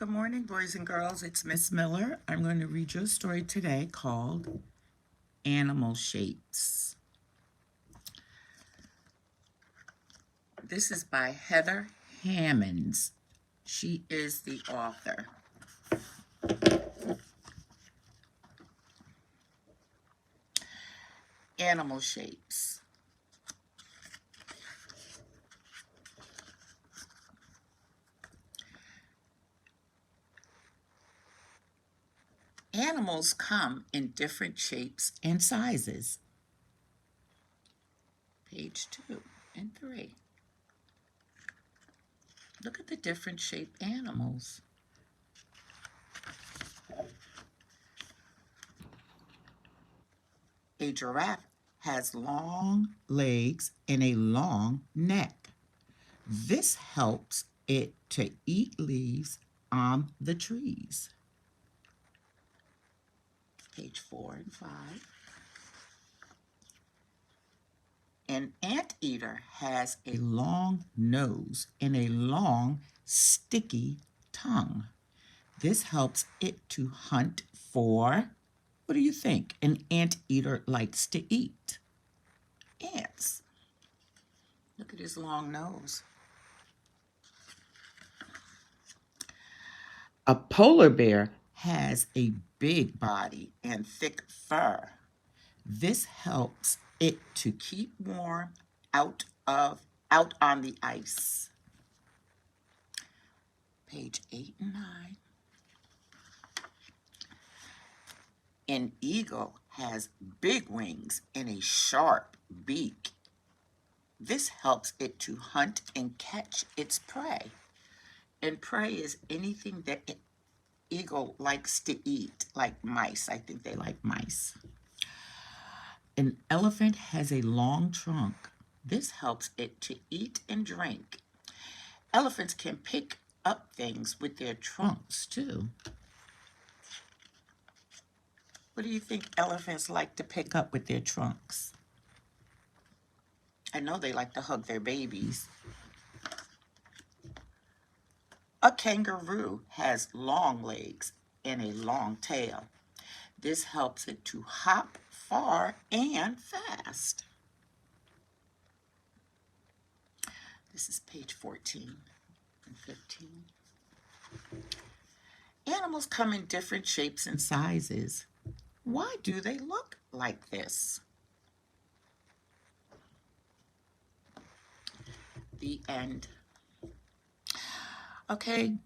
Good morning, boys and girls. It's Miss Miller. I'm going to read you a story today called Animal Shapes. This is by Heather Hammonds. She is the author. Animal Shapes. Animals come in different shapes and sizes. Page 2 and 3. Look at the different shaped animals. A giraffe has long legs and a long neck. This helps it to eat leaves on the trees. Page 4 and 5. An anteater has a long nose and a long, sticky tongue. This helps it to hunt for, what do you think an anteater likes to eat? Ants. Look at his long nose. A polar bear has a big body and thick fur. This helps it to keep warm out on the ice. Page 8 and 9. An eagle has big wings and a sharp beak. This helps it to hunt and catch its prey. And prey is anything that an eagle likes to eat, like mice. I think they like mice. An elephant has a long trunk. This helps it to eat and drink. Elephants can pick up things with their trunks, too. What do you think elephants like to pick up with their trunks? I know they like to hug their babies. A kangaroo has long legs and a long tail. This helps it to hop far and fast. This is page 14 and 15. Animals come in different shapes and sizes. Why do they look like this? The end. Okay,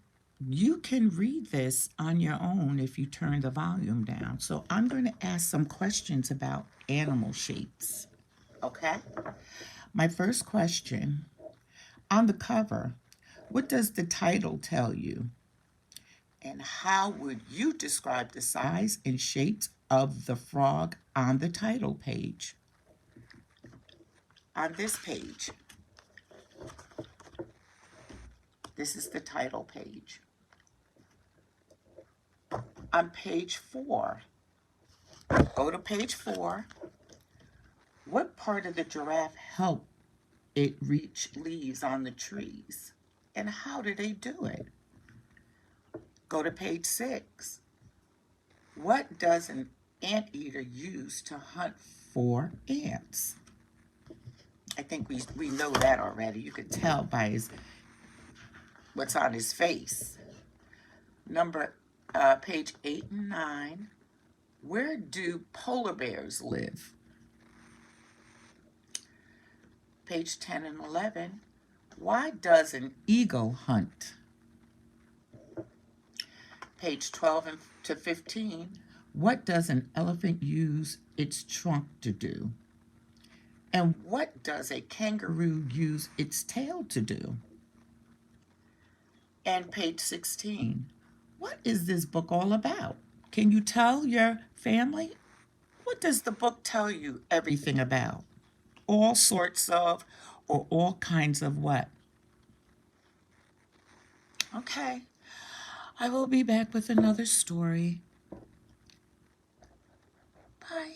you can read this on your own if you turn the volume down. So I'm going to ask some questions about animal shapes. Okay? My first question, on the cover, what does the title tell you? And how would you describe the size and shapes of the frog on the title page? On this page, this is the title page. On page 4, go to page 4. What part of the giraffe helped it reach leaves on the trees? And how do they do it? Go to page 6. What does an anteater use to hunt for ants? I think we know that already. You could tell by what's on his face. Page 8 and 9. Where do polar bears live? Page 10 and 11. Why does an eagle hunt? Page 12 to 15. What does an elephant use its trunk to do? And what does a kangaroo use its tail to do? And page 16. What is this book all about? Can you tell your family? What does the book tell you everything about? All sorts of, or all kinds of what? Okay. I will be back with another story. Bye.